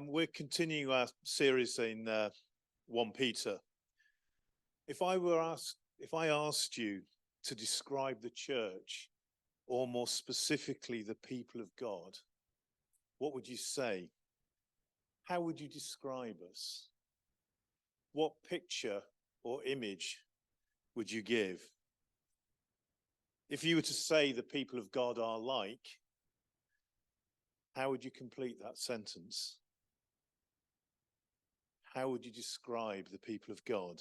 We're continuing our series in 1 Peter. If I asked you to describe the church, or more specifically the people of God, what would you say? How would you describe us? What picture or image would you give? If you were to say the people of God are like, how would you complete that sentence? How would you describe the people of God?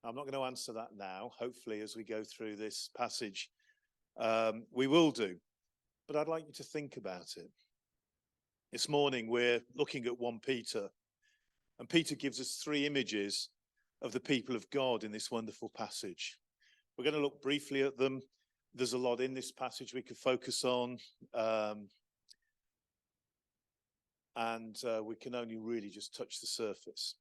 I'm not going to answer that now. Hopefully, as we go through this passage, we will do. But I'd like you to think about it. This morning, we're looking at 1 Peter. And Peter gives us 3 images of the people of God in this wonderful passage. We're going to look briefly at them. There's a lot in this passage we could focus on. We can only really just touch the surface.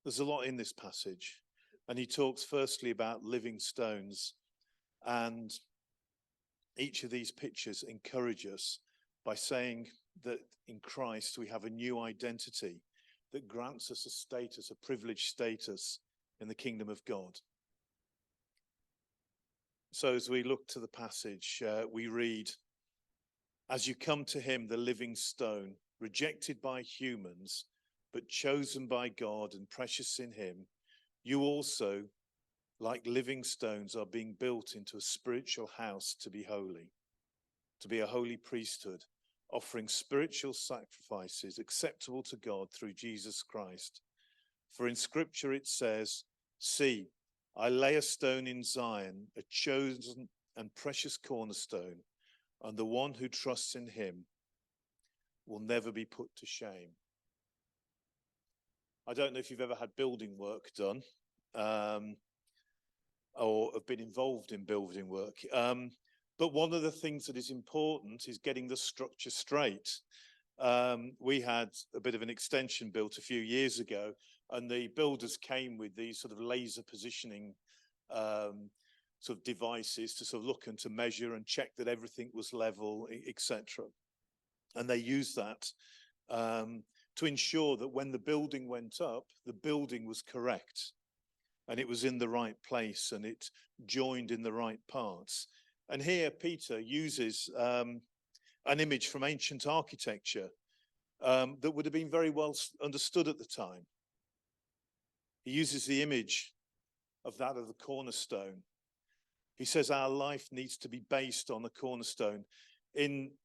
There's a lot in this passage. And he talks firstly about living stones. And each of these pictures encourage us by saying that in Christ we have a new identity that grants us a status, a privileged status in the kingdom of God. So as we look to the passage, we read, "As you come to him, the living stone, rejected by humans, but chosen by God and precious in him, you also, like living stones, are being built into a spiritual house to be holy, to be a holy priesthood, offering spiritual sacrifices acceptable to God through Jesus Christ. For in Scripture it says, 'See, I lay a stone in Zion, a chosen and precious cornerstone, and the one who trusts in him will never be put to shame.'" I don't know if you've ever had building work done, or have been involved in building work. But one of the things that is important is getting the structure straight. We had a bit of an extension built a few years ago, and the builders came with these sort of laser positioning sort of devices to sort of look and to measure and check that everything was level, etc. And they used that to ensure that when the building went up, the building was correct and it was in the right place and it joined in the right parts. And here Peter uses an image from ancient architecture that would have been very well understood at the time. He uses the image of that of the cornerstone. He says our life needs to be based on a cornerstone. In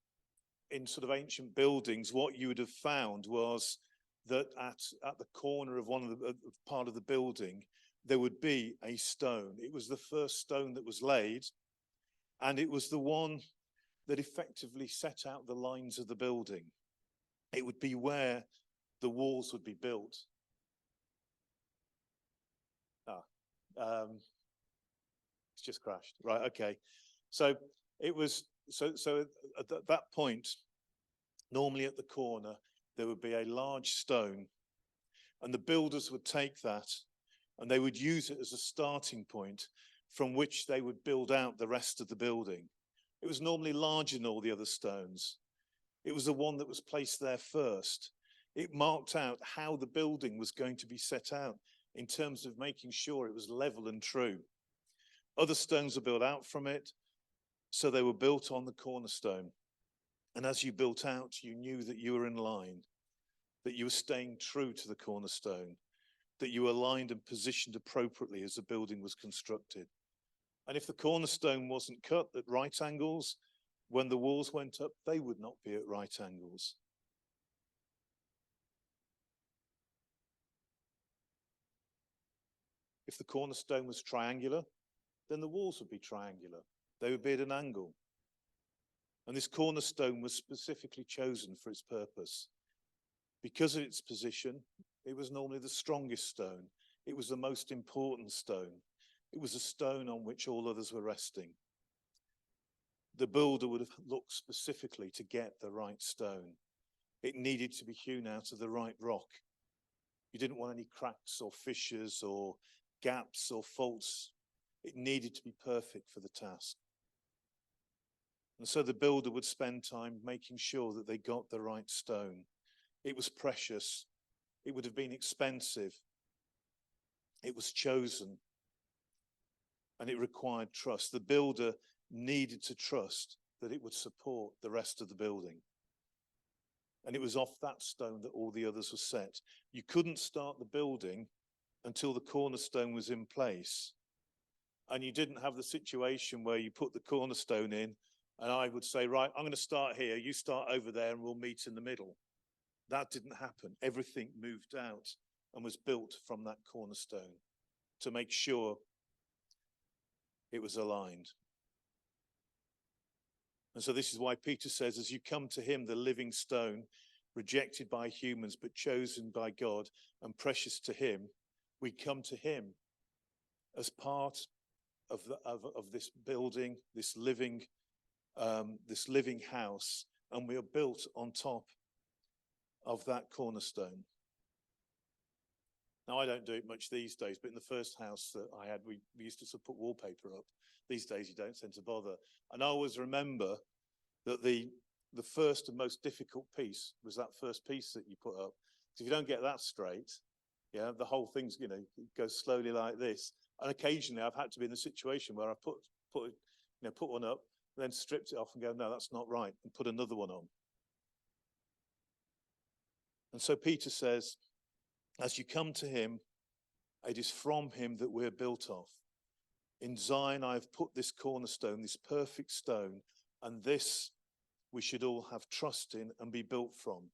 sort of ancient buildings, what you would have found was that at the corner of one of the part of the building, there would be a stone. It was the first stone that was laid, and it was the one that effectively set out the lines of the building. It would be where the walls would be built. It's just crashed. Right, okay. So it was so at that point, normally at the corner, there would be a large stone, and the builders would take that and they would use it as a starting point from which they would build out the rest of the building. It was normally larger than all the other stones. It was the one that was placed there first. It marked out how the building was going to be set out in terms of making sure it was level and true. Other stones were built out from it, so they were built on the cornerstone. And as you built out, you knew that you were in line, that you were staying true to the cornerstone, that you were aligned and positioned appropriately as the building was constructed. And if the cornerstone wasn't cut at right angles, when the walls went up, they would not be at right angles. If the cornerstone was triangular, then the walls would be triangular. They would be at an angle. And this cornerstone was specifically chosen for its purpose. Because of its position, it was normally the strongest stone. It was the most important stone. It was a stone on which all others were resting. The builder would have looked specifically to get the right stone. It needed to be hewn out of the right rock. You didn't want any cracks or fissures or gaps or faults. It needed to be perfect for the task. And so the builder would spend time making sure that they got the right stone. It was precious. It would have been expensive. It was chosen. And it required trust. The builder needed to trust that it would support the rest of the building. And it was off that stone that all the others were set. You couldn't start the building until the cornerstone was in place. And you didn't have the situation where you put the cornerstone in and I would say, right, I'm going to start here, you start over there, and we'll meet in the middle. That didn't happen. Everything moved out and was built from that cornerstone to make sure it was aligned. And so this is why Peter says, as you come to him, the living stone, rejected by humans, but chosen by God and precious to him, we come to him as part of this building, this living house, and we are built on top of that cornerstone. Now, I don't do it much these days, but in the first house that I had, we used to sort of put wallpaper up. These days, you don't tend to bother. And I always remember that the first and most difficult piece was that first piece that you put up. Because if you don't get that straight, yeah, the whole thing's, goes slowly like this. And occasionally, I've had to be in a situation where I put one up, then stripped it off and go, no, that's not right, and put another one on. And so Peter says, as you come to him, it is from him that we're built off. In Zion, I've put this cornerstone, this perfect stone, and this we should all have trust in and be built from.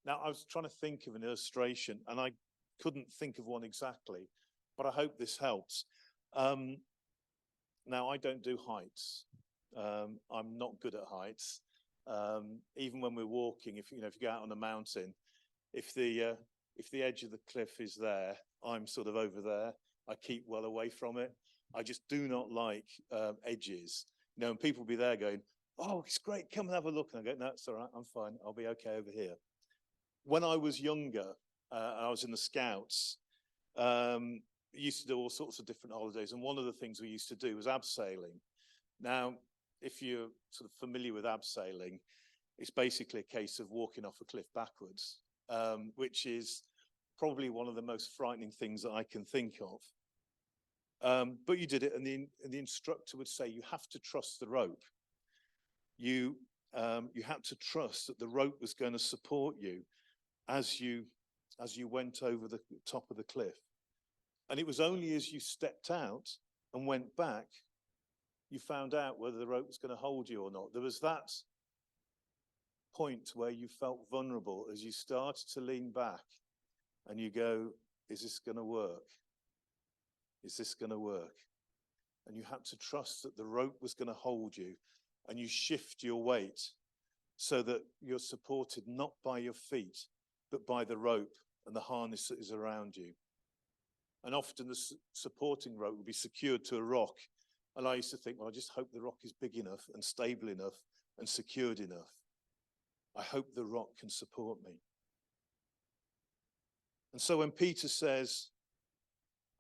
Now, I was trying to think of an illustration, and I couldn't think of one exactly, but I hope this helps. Now, I don't do heights. I'm not good at heights. Even when we're walking, if you go out on a mountain, if the edge of the cliff is there, I'm sort of over there. I keep well away from it. I just do not like edges. And people will be there going, "Oh, it's great, come and have a look." And I go, "No, it's all right, I'm fine. I'll be okay over here." When I was younger, I was in the Scouts. We used to do all sorts of different holidays, and one of the things we used to do was abseiling. Now, if you're sort of familiar with abseiling, it's basically a case of walking off a cliff backwards, which is probably one of the most frightening things that I can think of. But you did it, and the instructor would say, you have to trust the rope. You had to trust that the rope was going to support you as you went over the top of the cliff. And it was only as you stepped out and went back, you found out whether the rope was going to hold you or not. There was that point where you felt vulnerable as you started to lean back and you go, is this going to work? Is this going to work? And you had to trust that the rope was going to hold you, and you shift your weight so that you're supported not by your feet, but by the rope and the harness that is around you. And often the supporting rope would be secured to a rock. And I used to think, well, I just hope the rock is big enough and stable enough and secured enough. I hope the rock can support me. And so when Peter says,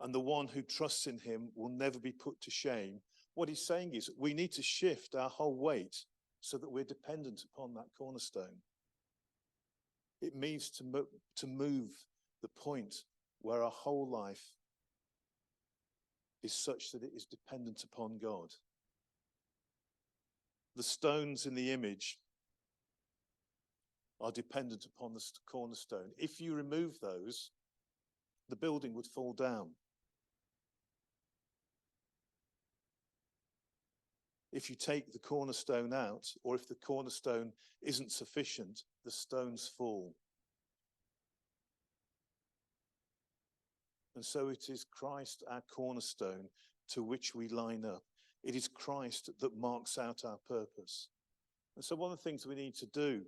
and the one who trusts in him will never be put to shame, what he's saying is we need to shift our whole weight so that we're dependent upon that cornerstone. It means to move the point where our whole life is such that it is dependent upon God. The stones in the image are dependent upon the cornerstone. If you remove those, the building would fall down. If you take the cornerstone out, or if the cornerstone isn't sufficient, the stones fall. And so it is Christ, our cornerstone, to which we line up. It is Christ that marks out our purpose. And so one of the things we need to do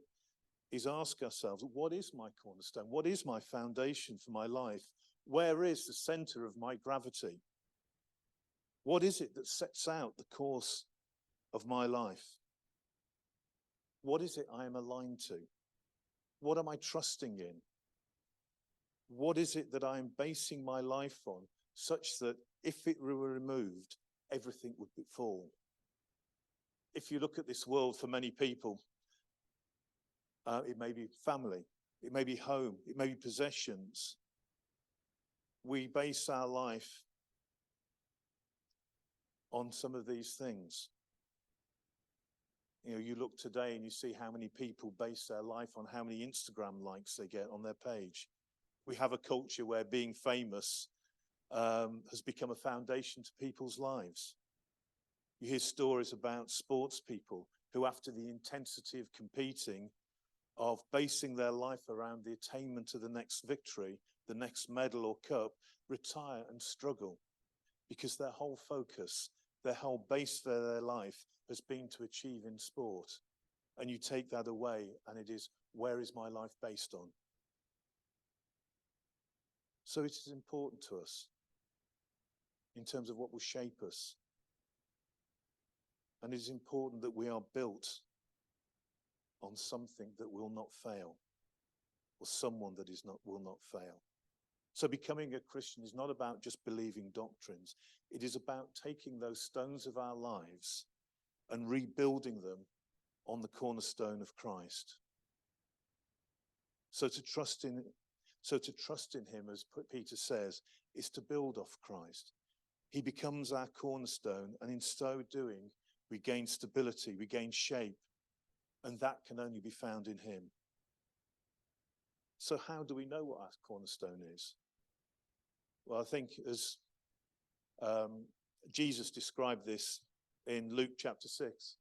is ask ourselves, what is my cornerstone? What is my foundation for my life? Where is the center of my gravity? What is it that sets out the course of my life? What is it I am aligned to? What am I trusting in? What is it that I am basing my life on, such that if it were removed, everything would fall? if you look at this world, for many people, it may be family, it may be home, it may be possessions. We base our life on some of these things. You know, you look today and you see how many people base their life on how many Instagram likes they get on their page. We have a culture where being famous has become a foundation to people's lives. You hear stories about sports people who, after the intensity of competing, of basing their life around the attainment of the next victory, the next medal or cup, retire and struggle because their whole focus, their whole base for their life has been to achieve in sport. And you take that away and it is, where is my life based on? So it is important to us in terms of what will shape us. And it is important that we are built on something that will not fail, or someone that will not fail. So becoming a Christian is not about just believing doctrines. It is about taking those stones of our lives and rebuilding them on the cornerstone of Christ. So to trust in him, as Peter says, is to build off Christ. He becomes our cornerstone, and in so doing, we gain stability, we gain shape, and that can only be found in him. So how do we know what our cornerstone is? Well, I think as Jesus described this in Luke chapter 6.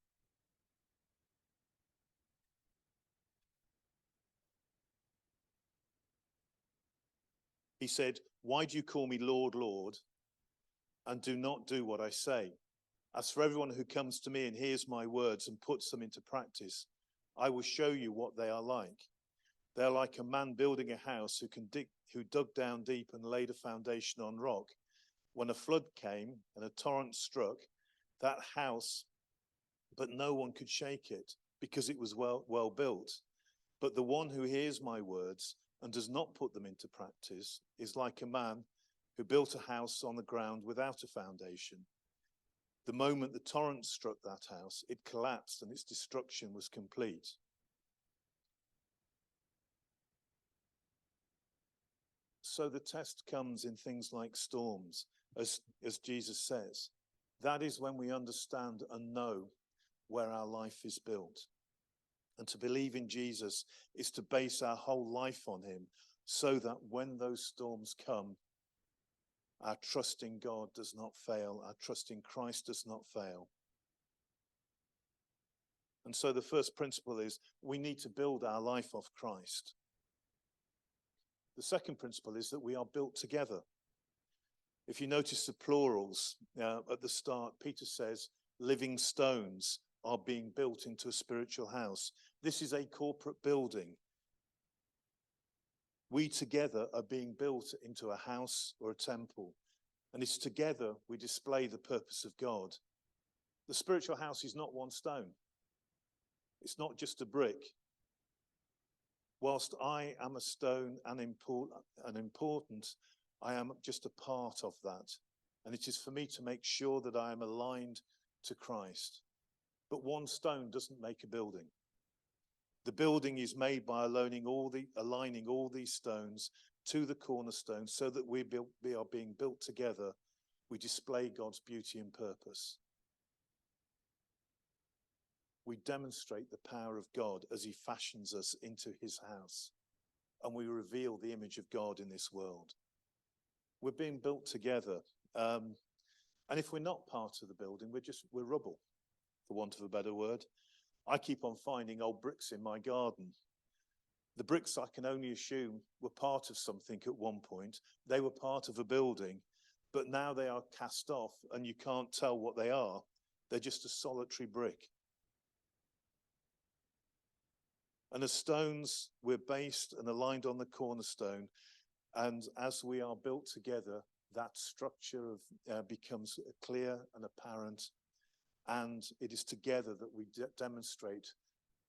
He said, "Why do you call me Lord, Lord, and do not do what I say? As for everyone who comes to me and hears my words and puts them into practice, I will show you what they are like. They are like a man building a house who dug down deep and laid a foundation on rock. When a flood came and a torrent struck that house, but no one could shake it because it was well built. But the one who hears my words and does not put them into practice is like a man who built a house on the ground without a foundation. The moment the torrent struck that house, it collapsed and its destruction was complete." So the test comes in things like storms, as Jesus says. That is when we understand and know where our life is built. And to believe in Jesus is to base our whole life on him, so that when those storms come, our trust in God does not fail, our trust in Christ does not fail. And so the first principle is we need to build our life off Christ. The second principle is that we are built together. If you notice the plurals at the start, Peter says, living stones are being built into a spiritual house. This is a corporate building. We together are being built into a house or a temple. And it's together we display the purpose of God. The spiritual house is not one stone. It's not just a brick. Whilst I am a stone and important, I am just a part of that. And it is for me to make sure that I am aligned to Christ. But one stone doesn't make a building. The building is made by aligning all these stones to the cornerstone, so that we are being built together. We display God's beauty and purpose. We demonstrate the power of God as he fashions us into his house, and we reveal the image of God in this world. We're being built together. And if we're not part of the building, we're rubble, for want of a better word. I keep on finding old bricks in my garden. The bricks, I can only assume, were part of something at one point. They were part of a building, but now they are cast off and you can't tell what they are. They're just a solitary brick. And as stones, we're based and aligned on the cornerstone. And as we are built together, that structure becomes clear and apparent. And it is together that we demonstrate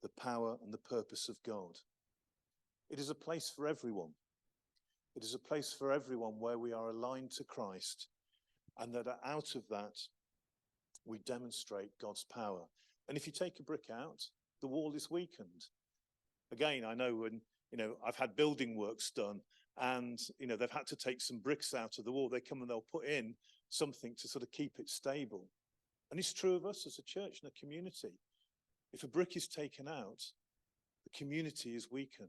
the power and the purpose of God. It is a place for everyone. It is a place for everyone where we are aligned to Christ, and that out of that, we demonstrate God's power. And if you take a brick out, the wall is weakened. Again, I know when, I've had building works done and, they've had to take some bricks out of the wall. They come and they'll put in something to sort of keep it stable. And it's true of us as a church and a community. If a brick is taken out, the community is weakened.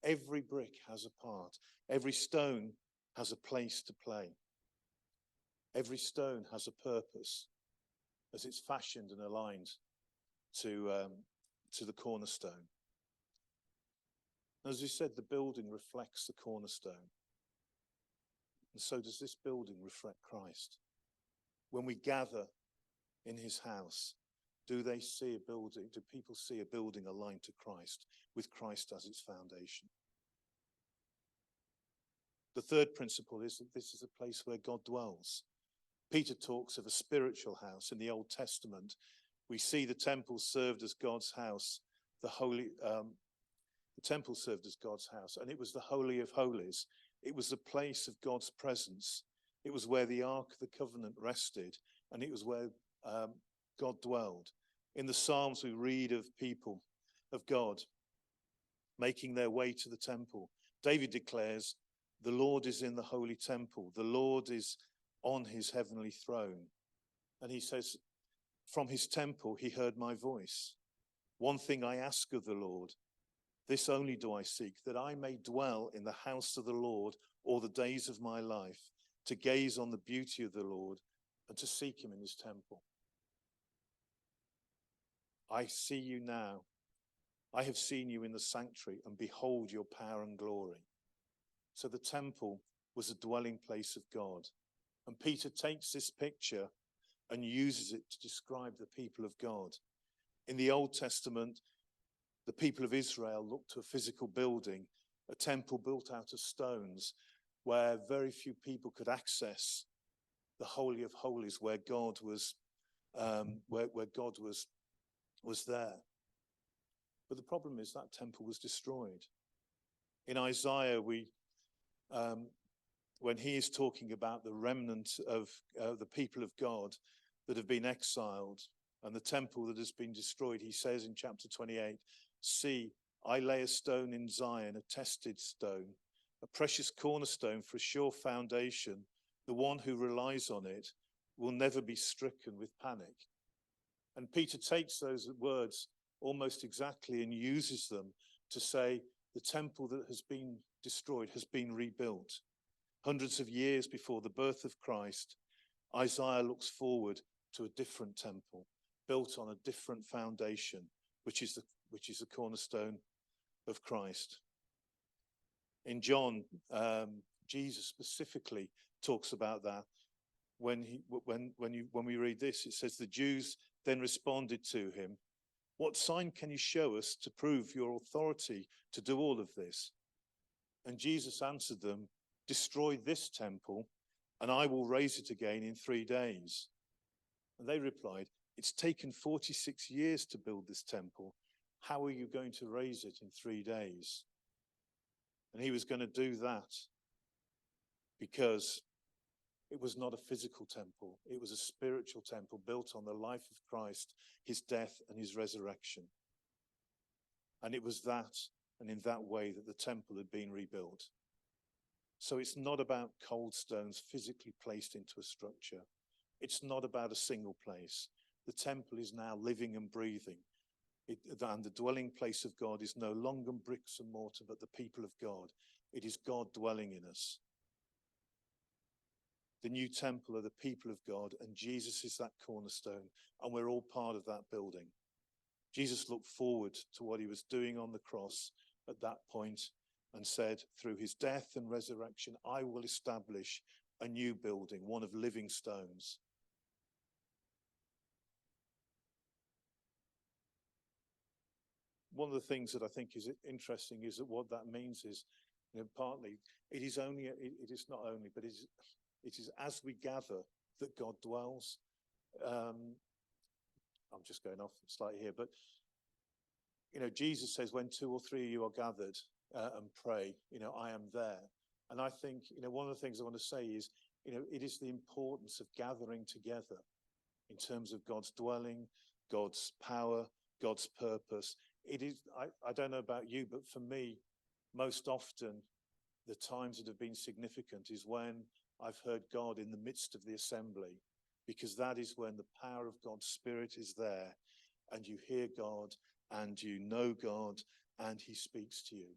Every brick has a part. Every stone has a place to play. Every stone has a purpose as it's fashioned and aligned to the cornerstone. As we said, the building reflects the cornerstone. And so does this building reflect Christ. When we gather in his house, do people see a building aligned to Christ, with Christ as its foundation? The third principle is that this is a place where God dwells. Peter talks of a spiritual house. In the Old Testament, we see the temple served as God's house, the temple served as God's house, and it was the Holy of Holies. It was the place of God's presence. It was where the Ark of the Covenant rested, and it was where God dwelled. In the Psalms, we read of people of God making their way to the temple. David declares, "The Lord is in the holy temple. The Lord is on his heavenly throne." And he says, "From his temple he heard my voice. One thing I ask of the Lord, this only do I seek, that I may dwell in the house of the Lord all the days of my life, to gaze on the beauty of the Lord and to seek him in his temple." I see you now. I have seen you in the sanctuary, and behold your power and glory. So the temple was a dwelling place of God. And Peter takes this picture and uses it to describe the people of God. In the Old Testament, the people of Israel looked to a physical building, a temple built out of stones, where very few people could access the Holy of Holies, where God was, was there. But the problem is that temple was destroyed. In Isaiah, when he is talking about the remnant of the people of God that have been exiled and the temple that has been destroyed, he says in chapter 28, "See, I lay a stone in Zion, a tested stone, a precious cornerstone for a sure foundation. The one who relies on it will never be stricken with panic." And Peter takes those words almost exactly and uses them to say the temple that has been destroyed has been rebuilt. Hundreds of years before the birth of Christ, Isaiah looks forward to a different temple built on a different foundation, which is the cornerstone of Christ. In John, Jesus specifically talks about that. When we read this, it says, "The Jews then responded to him, 'What sign can you show us to prove your authority to do all of this?' And Jesus answered them, 'Destroy this temple, and I will raise it again in 3 days.' And they replied, 'It's taken 46 years to build this temple. How are you going to raise it in 3 days?' And he was going to do that because it was not a physical temple. It was a spiritual temple built on the life of Christ, his death and his resurrection. And it was that, and in that way, that the temple had been rebuilt. So it's not about cold stones physically placed into a structure. It's not about a single place. The temple is now living and breathing. And the dwelling place of God is no longer bricks and mortar, but the people of God. It is God dwelling in us. The new temple are the people of God, and Jesus is that cornerstone, and we're all part of that building. Jesus looked forward to what he was doing on the cross at that point and said, "Through his death and resurrection, I will establish a new building, one of living stones." One of the things that I think is interesting is that what that means is, partly it is not only, but it is as we gather that God dwells. I'm just going off slightly here, but Jesus says, "When 2 or 3 of you are gathered and pray, I am there." And I think, one of the things I want to say is, it is the importance of gathering together in terms of God's dwelling, God's power, God's purpose. It is, I don't know about you, but for me, most often, the times that have been significant is when I've heard God in the midst of the assembly, because that is when the power of God's Spirit is there, and you hear God, and you know God, and he speaks to you.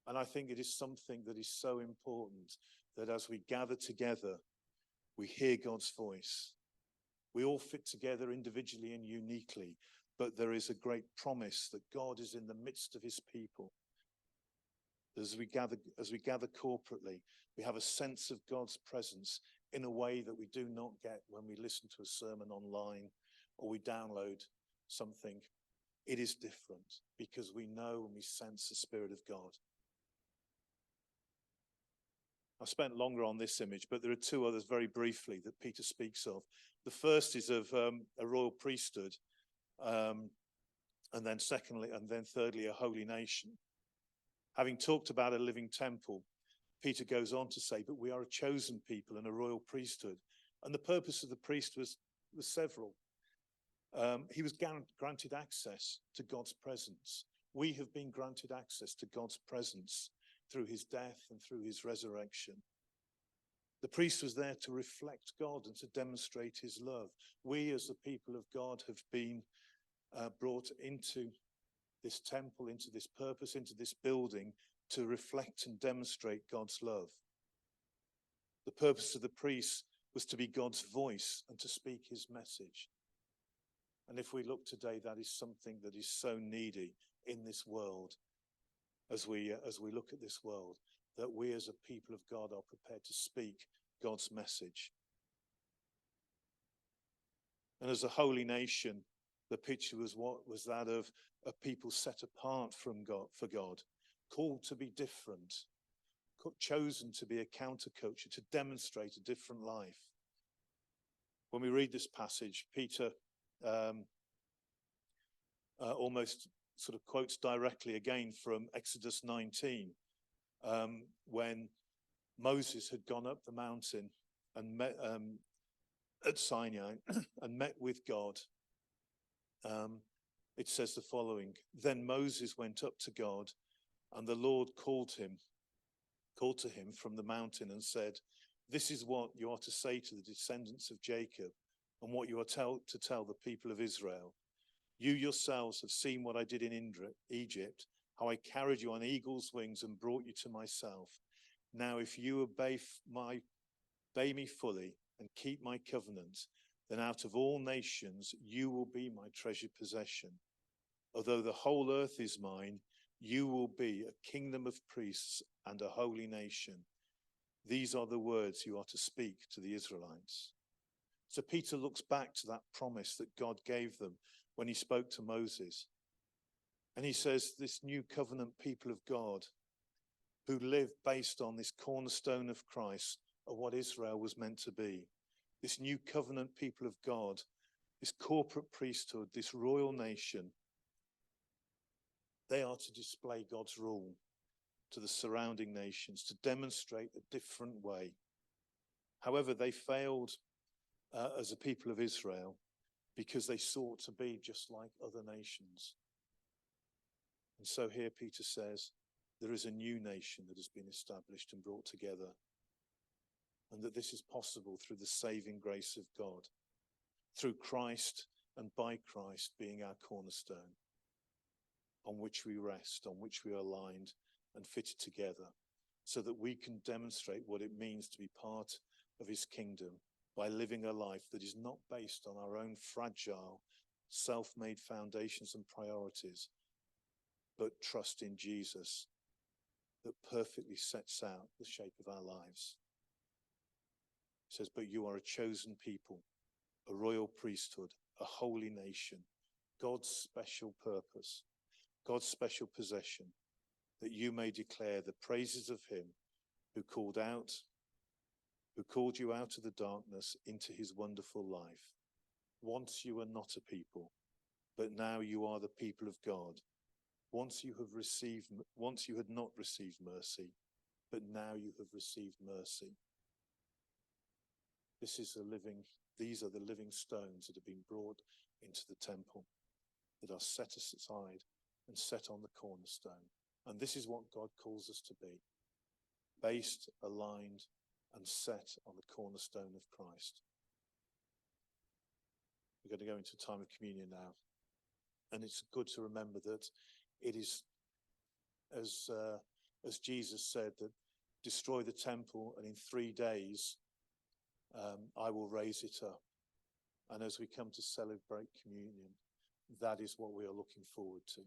And I think it is something that is so important, that as we gather together, we hear God's voice. We all fit together individually and uniquely, but there is a great promise that God is in the midst of his people. As we gather corporately, we have a sense of God's presence in a way that we do not get when we listen to a sermon online or we download something. It is different because we know and we sense the Spirit of God. I've spent longer on this image, but there are two others very briefly that Peter speaks of. The first is of a royal priesthood, and then thirdly, a holy nation. Having talked about a living temple, Peter goes on to say, but we are a chosen people and a royal priesthood. And the purpose of the priest was several. He was granted access to God's presence. We have been granted access to God's presence through his death and through his resurrection. The priest was there to reflect God and to demonstrate his love. We as the people of God have been brought into this temple, into this purpose, into this building to reflect and demonstrate God's love. The purpose of the priest was to be God's voice and to speak his message. And if we look today, that is something that is so needy in this world. As we look at this world, that we as a people of God are prepared to speak God's message. And as a holy nation, the picture was that of a people set apart from God, for God, called to be different, chosen to be a counterculture, to demonstrate a different life. When we read this passage, Peter almost sort of quotes directly again from Exodus 19, when Moses had gone up the mountain and met at Sinai and met with God. It says the following: then Moses went up to God, and the Lord called to him from the mountain and said, this is what you are to say to the descendants of Jacob, and what you are to tell the people of Israel. You yourselves have seen what I did in Egypt, how I carried you on eagle's wings and brought you to myself. Now, if you obey me fully and keep my covenant, then out of all nations you will be my treasured possession. Although the whole earth is mine, you will be a kingdom of priests and a holy nation. These are the words you are to speak to the Israelites. So Peter looks back to that promise that God gave them when he spoke to Moses. And he says, this new covenant people of God who live based on this cornerstone of Christ are what Israel was meant to be. This new covenant people of God, this corporate priesthood, this royal nation, they are to display God's rule to the surrounding nations, to demonstrate a different way. However, they failed as a people of Israel because they sought to be just like other nations. And so here Peter says, there is a new nation that has been established and brought together, and that this is possible through the saving grace of God, through Christ and by Christ being our cornerstone, on which we rest, on which we are aligned and fitted together, so that we can demonstrate what it means to be part of his kingdom by living a life that is not based on our own fragile, self-made foundations and priorities, but trust in Jesus that perfectly sets out the shape of our lives. It says, but you are a chosen people, a royal priesthood, a holy nation, God's special purpose, God's special possession, that you may declare the praises of him who called you out of the darkness into his wonderful life. Once you were not a people, but now you are the people of God. Once you had not received mercy, but now you have received mercy. These are the living stones that have been brought into the temple that are set aside and set on the cornerstone. And this is what God calls us to be, based, aligned, and set on the cornerstone of Christ. We're going to go into a time of communion now. And it's good to remember that it is, as Jesus said, that destroy the temple and in 3 days I will raise it up. And as we come to celebrate communion, that is what we are looking forward to.